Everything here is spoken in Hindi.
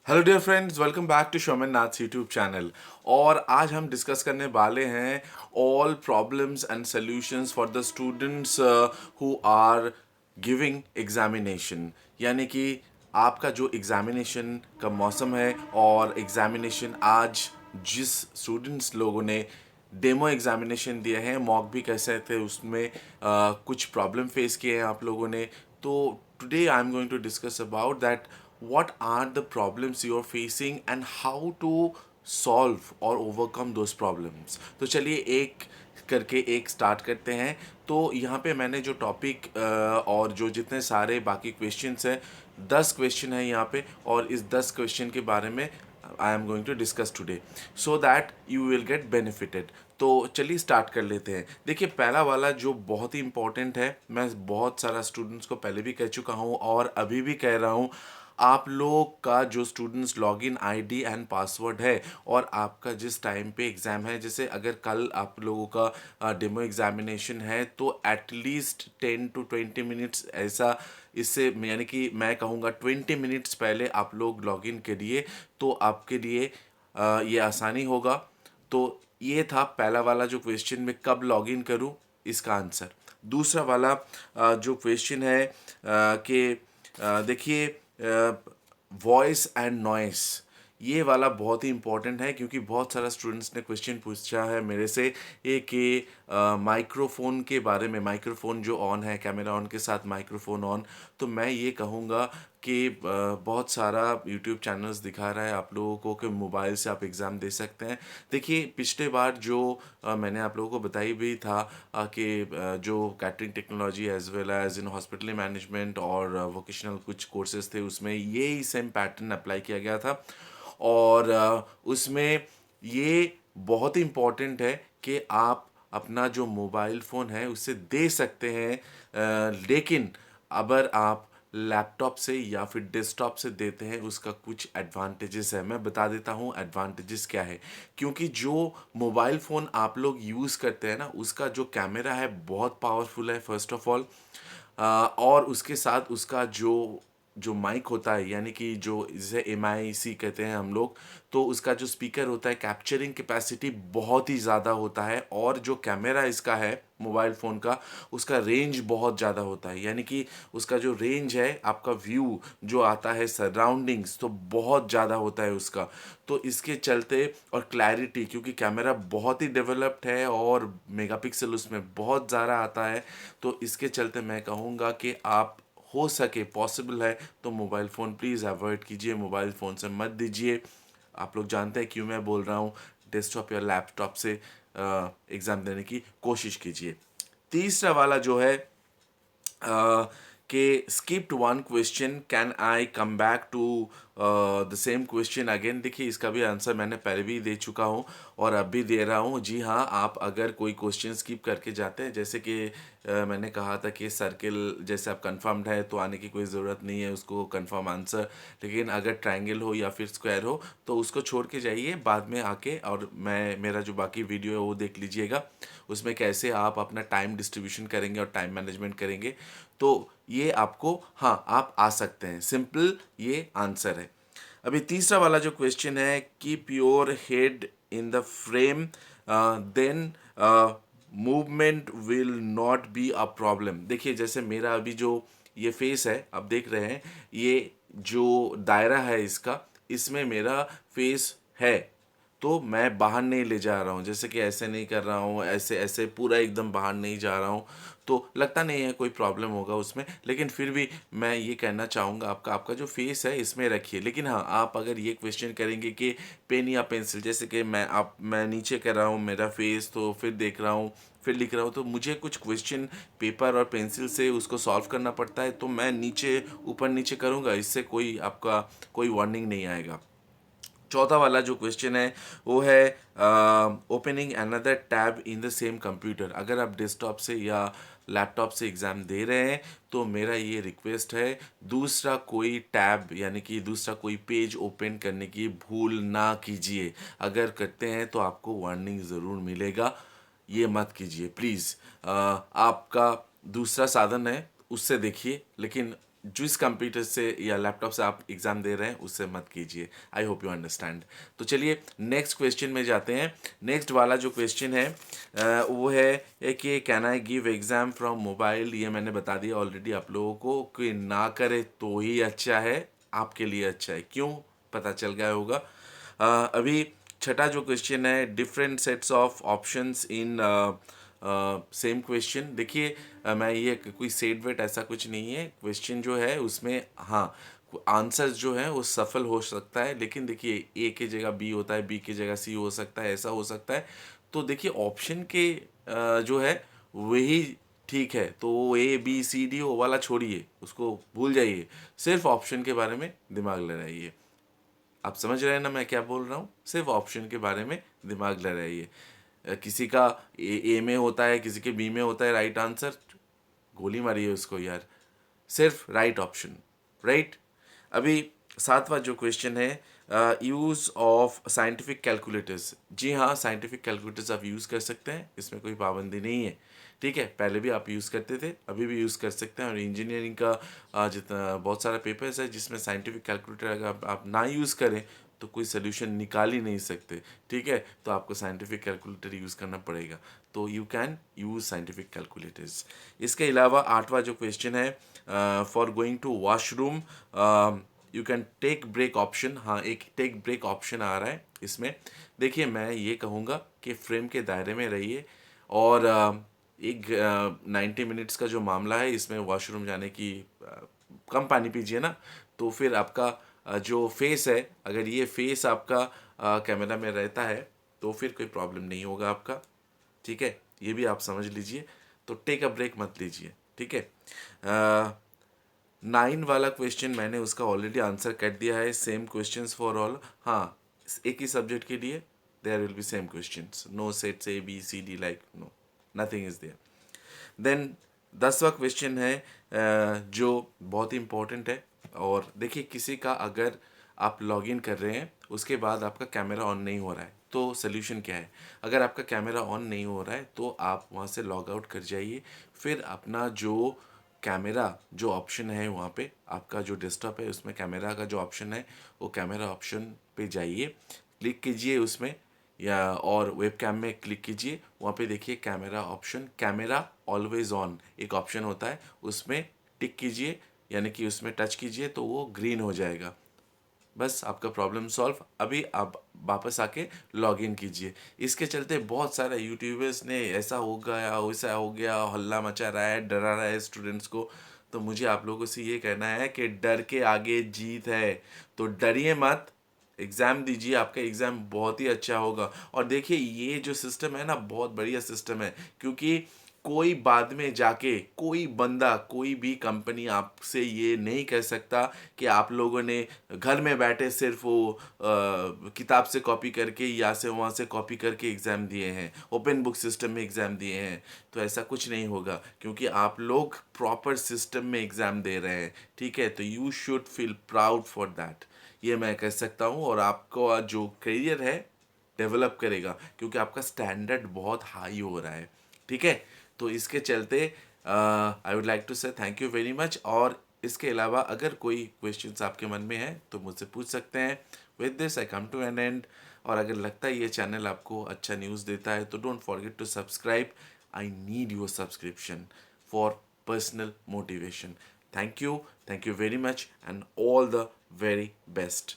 Hello dear friends, welcome back to Shoman Nath's YouTube channel. और आज हम डिस्कस करने वाले हैं all problems and solutions for the students who are giving examination. यानी कि आपका जो एग्जामिनेशन का मौसम है और एग्जामिनेशन आज जिस स्टूडेंट्स लोगों ने डेमो एग्जामिनेशन दिए हैं, मॉक भी कह सकते हैं, उसमें कुछ प्रॉब्लम फेस किए हैं आप लोगों ने। तो today I am going to discuss about that what are the problems you are facing and how to solve or overcome those problems। तो चलिए एक करके एक स्टार्ट करते हैं। तो यहाँ पे मैंने जो टॉपिक और जो जितने सारे बाकी क्वेश्चंस हैं, 10 क्वेश्चन है यहाँ पे, और इस 10 क्वेश्चन के बारे में I am going to discuss today so that you will get benefited. तो चलिए स्टार्ट कर लेते हैं। देखिए, पहला वाला जो बहुत ही इंपॉर्टेंट है, मैं बहुत सारा स्टूडेंट्स को पहले भी कह चुका हूँ और अभी भी कह रहा हूँ। आप लोग का जो students login ID and password है और आपका जिस टाइम पे एग्ज़ाम है, जैसे अगर कल आप लोगों का डेमो एग्जामिनेशन है, तो एटलीस्ट 10 to 20 मिनट्स ऐसा, इससे यानी कि मैं कहूँगा 20 मिनट्स पहले आप लोग लॉगिन करिए, तो आपके लिए ये आसानी होगा। तो ये था पहला वाला जो क्वेश्चन, में कब लॉगिन करूँ, इसका आंसर। दूसरा वाला जो क्वेश्चन है कि देखिए, वॉइस एंड नॉइस, ये वाला बहुत ही इंपॉर्टेंट है, क्योंकि बहुत सारा स्टूडेंट्स ने क्वेश्चन पूछा है मेरे से ये कि माइक्रोफोन के बारे में, माइक्रोफोन जो ऑन है, कैमरा ऑन के साथ माइक्रोफोन ऑन। तो मैं ये कहूँगा कि बहुत सारा यूट्यूब चैनल्स दिखा रहा है आप लोगों को कि मोबाइल से आप एग्ज़ाम दे सकते हैं। देखिए, पिछले बार जो मैंने आप लोगों को बताई भी था कि जो catering technology as well as in hospital management और वोकेशनल कुछ कोर्सेज थे, उसमें ये ही सेम पैटर्न अप्लाई किया गया था। और उसमें ये बहुत ही इम्पॉर्टेंट है कि आप अपना जो मोबाइल फ़ोन है उससे दे सकते हैं, लेकिन अगर आप लैपटॉप से या फिर डेस्कटॉप से देते हैं, उसका कुछ एडवांटेजेस है। मैं बता देता हूँ एडवांटेजेस क्या है। क्योंकि जो मोबाइल फ़ोन आप लोग यूज़ करते हैं ना, उसका जो कैमरा है बहुत पावरफुल है, फर्स्ट ऑफ ऑल। और उसके साथ उसका जो जो माइक होता है, यानी कि जो जिसे MIC कहते हैं हम लोग, तो उसका जो स्पीकर होता है, कैप्चरिंग कैपेसिटी बहुत ही ज़्यादा होता है। और जो कैमरा इसका है मोबाइल फ़ोन का, उसका रेंज बहुत ज़्यादा होता है, यानी कि उसका जो रेंज है, आपका व्यू जो आता है सराउंडिंग्स, तो बहुत ज़्यादा होता है उसका। तो इसके चलते, और क्लैरिटी, क्योंकि कैमरा बहुत ही डेवलप्ड है और मेगापिक्सल उसमें बहुत ज़्यादा आता है, तो इसके चलते मैं कहूँगा कि आप हो सके, पॉसिबल है तो मोबाइल फ़ोन प्लीज़ अवॉइड कीजिए, मोबाइल फ़ोन से मत दीजिए। आप लोग जानते हैं क्यों मैं बोल रहा हूँ। डेस्कटॉप या लैपटॉप से एग्ज़ाम देने की कोशिश कीजिए। तीसरा वाला जो है कि skipped one question, can I come back to the same question again. देखिए, इसका भी आंसर मैंने पहले भी दे चुका हूँ और अब भी दे रहा हूँ। जी हाँ, आप अगर कोई क्वेश्चन स्किप करके जाते हैं, जैसे कि मैंने कहा था कि सर्किल जैसे आप कंफर्म्ड है तो आने की कोई ज़रूरत नहीं है उसको कंफर्म आंसर, लेकिन अगर ट्रायंगल हो या फिर स्क्वायर हो तो उसको छोड़ के जाइए, बाद में आके और मेरा जो बाकी वीडियो है वो देख लीजिएगा, उसमें कैसे आप अपना टाइम डिस्ट्रीब्यूशन करेंगे और टाइम मैनेजमेंट करेंगे। तो ये आपको, हाँ, आप आ सकते हैं, सिंपल ये आंसर है। अभी तीसरा वाला जो क्वेश्चन है, keep your head in the frame then movement will not be a problem. देखिए, जैसे मेरा अभी जो ये फेस है, आप देख रहे हैं, ये जो दायरा है इसका, इसमें मेरा फेस है, तो मैं बाहर नहीं ले जा रहा हूँ, जैसे कि ऐसे नहीं कर रहा हूँ, ऐसे ऐसे पूरा एकदम बाहर नहीं जा रहा हूँ। तो लगता नहीं है कोई प्रॉब्लम होगा उसमें, लेकिन फिर भी मैं ये कहना चाहूँगा, आपका आपका जो फेस है इसमें रखिए। लेकिन हाँ, आप अगर ये क्वेश्चन करेंगे कि पेन या पेंसिल, जैसे कि मैं नीचे कर रहा हूँ मेरा फेस, तो फिर देख रहा हूँ, फिर लिख रहा हूँ, तो मुझे कुछ क्वेश्चन पेपर और पेंसिल से उसको सॉल्व करना पड़ता है, तो मैं नीचे ऊपर नीचे करूँगा, इससे कोई आपका कोई वार्निंग नहीं आएगा। चौथा वाला जो क्वेश्चन है वो है opening another tab in the same computer. अगर आप डेस्कटॉप से या लैपटॉप से एग्ज़ाम दे रहे हैं, तो मेरा ये रिक्वेस्ट है, दूसरा कोई टैब यानी कि दूसरा कोई पेज ओपन करने की भूल ना कीजिए। अगर करते हैं तो आपको वार्निंग ज़रूर मिलेगा, ये मत कीजिए प्लीज़। आपका दूसरा साधन है, उससे देखिए, लेकिन जिस कंप्यूटर से या लैपटॉप से आप एग्ज़ाम दे रहे हैं उससे मत कीजिए। I hope you understand. तो चलिए नेक्स्ट क्वेश्चन में जाते हैं। नेक्स्ट वाला जो क्वेश्चन है वो है कि can I give exam from mobile. ये मैंने बता दिया ऑलरेडी आप लोगों को कि ना करे तो ही अच्छा है, आपके लिए अच्छा है। क्यों, पता चल गया होगा। अभी छठा जो क्वेश्चन है, different sets of options in same question. देखिए मैं ये कोई सेट वेट ऐसा कुछ नहीं है, क्वेश्चन जो है उसमें हाँ आंसर जो है वो सफल हो सकता है, लेकिन देखिए ए की जगह बी होता है, बी की जगह सी हो सकता है, ऐसा हो सकता है। तो देखिए ऑप्शन के जो है वही ठीक है, तो ए बी सी डी वो वाला छोड़िए, उसको भूल जाइए, सिर्फ ऑप्शन के बारे में दिमाग लगाइए। आप समझ रहे हैं ना मैं क्या बोल रहा हूँ, सिर्फ ऑप्शन के बारे में दिमाग लगाइए। किसी का ए में होता है, किसी के बी में होता है राइट आंसर, गोली मारिए उसको यार, सिर्फ राइट ऑप्शन, राइट। अभी सातवां जो क्वेश्चन है, यूज़ ऑफ साइंटिफिक कैलकुलेटर्स। जी हाँ, साइंटिफिक कैलकुलेटर्स आप यूज़ कर सकते हैं, इसमें कोई पाबंदी नहीं है, ठीक है। पहले भी आप यूज़ करते थे, अभी भी यूज़ कर सकते हैं। और इंजीनियरिंग का जितना बहुत सारा पेपर्स है जिसमें साइंटिफिक कैलकुलेटर अगर आप ना यूज़ करें तो कोई सोल्यूशन निकाल ही नहीं सकते, ठीक है। तो आपको साइंटिफिक कैलकुलेटर यूज़ करना पड़ेगा, तो you can use scientific calculators. इसके अलावा आठवां जो क्वेश्चन है, for going to washroom you can take break option. हाँ, एक टेक ब्रेक ऑप्शन आ रहा है इसमें। देखिए मैं ये कहूँगा कि फ्रेम के दायरे में रहिए, और एक 90 मिनट्स का जो मामला है इसमें वॉशरूम जाने की कम पानी पीजिए ना, तो फिर आपका जो फेस है, अगर ये फेस आपका कैमरा में रहता है तो फिर कोई प्रॉब्लम नहीं होगा आपका, ठीक है। ये भी आप समझ लीजिए, तो टेक अ ब्रेक मत लीजिए, ठीक है। 9 वाला क्वेश्चन मैंने उसका ऑलरेडी आंसर कर दिया है, सेम क्वेश्चंस फॉर ऑल। हाँ, एक ही सब्जेक्ट के लिए there will be same questions, no sets A B C D, like no, nothing is there. Then 10वां क्वेश्चन है जो बहुत ही इम्पोर्टेंट है। और देखिए किसी का अगर आप लॉगिन कर रहे हैं उसके बाद आपका कैमरा ऑन नहीं हो रहा है तो सोल्यूशन क्या है। अगर आपका कैमरा ऑन नहीं हो रहा है तो आप वहाँ से लॉग आउट कर जाइए, फिर अपना जो कैमरा जो ऑप्शन है वहाँ पे, आपका जो डेस्कटॉप है उसमें कैमरा का जो ऑप्शन है वो कैमरा ऑप्शन पे जाइए, क्लिक कीजिए उसमें, या और वेब कैम में क्लिक कीजिए, वहाँ पे देखिए camera option, camera always on एक ऑप्शन होता है, उसमें टिक कीजिए, यानी कि उसमें टच कीजिए तो वो ग्रीन हो जाएगा। बस आपका प्रॉब्लम सॉल्व। अभी आप वापस आके लॉग इन कीजिए। इसके चलते बहुत सारे यूट्यूबर्स ने ऐसा हो गया वैसा हो गया हल्ला मचा रहा है, डरा रहा है स्टूडेंट्स को। तो मुझे आप लोगों से ये कहना है कि डर के आगे जीत है, तो डरिए मत, एग्ज़ाम दीजिए, आपका एग्ज़ाम बहुत ही अच्छा होगा। और देखिए ये जो सिस्टम है ना बहुत बढ़िया सिस्टम है, क्योंकि कोई बाद में जाके कोई बंदा कोई भी कंपनी आपसे ये नहीं कह सकता कि आप लोगों ने घर में बैठे सिर्फ वो किताब से कॉपी करके या से वहाँ से कॉपी करके एग्ज़ाम दिए हैं, ओपन बुक सिस्टम में एग्ज़ाम दिए हैं। तो ऐसा कुछ नहीं होगा, क्योंकि आप लोग प्रॉपर सिस्टम में एग्ज़ाम दे रहे हैं, ठीक है। तो you should feel proud for that, ये मैं कह सकता हूँ। और आपको जो करियर है डेवलप करेगा, क्योंकि आपका स्टैंडर्ड बहुत हाई हो रहा है, ठीक है। तो इसके चलते आई वुड लाइक टू से थैंक यू वेरी मच। और इसके अलावा अगर कोई क्वेश्चंस आपके मन में है तो मुझसे पूछ सकते हैं। With this I come to an end. और अगर लगता है ये चैनल आपको अच्छा न्यूज़ देता है तो don't forget to subscribe. I need your subscription for personal motivation. Thank you very much, and all the very best.